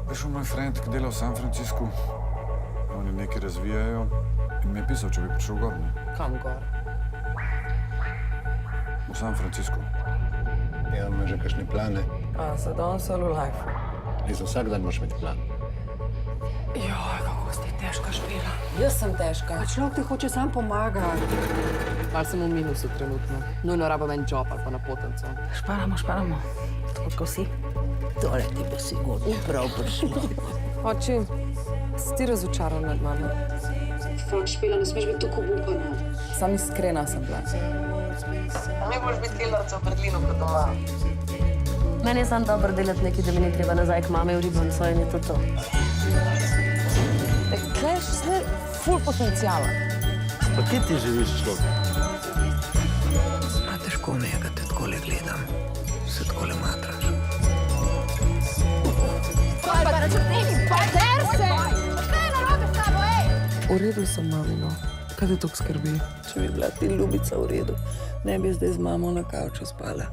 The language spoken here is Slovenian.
Prišel moj friend, ki dela v San Franciscu. Oni nekaj razvijajo in mi je pisal, če bi prišel gor. Ne? Kam gor? V San Francisco. Ja, imaš že kakšne plane? A, za danes ali v life? Za vsak dan moraš imeti plan. Joj, kako si težka špila. Jaz sem težka. A človek ti hoče sam pomagati. Mal sem v minusu trenutno. Nujno rabim en job ali pa na potenco. Šparamo. Tako kot si. Tole ti bo sigurno prav prišlo. Oči, si ti razočaran nad mano? Fak, Špela, ne smeš biti tako obupana. Sam iskrena sem bila. Ne boš biti kelarca v Berlinu kot doma. Meni je samo dobro delati nekaj, da mi ni treba nazaj k mame v Ribonco in je to. Kaj je vse ful potencijala? Pa kje ti živiš, človek? A težko mi je, da te takole gledam. Se takole matraš. V redu sem, mamino. Kaj te toliko skrbi? Če bi bila ti ljubica v redu, ne bi zdaj z mamo na kavču spala.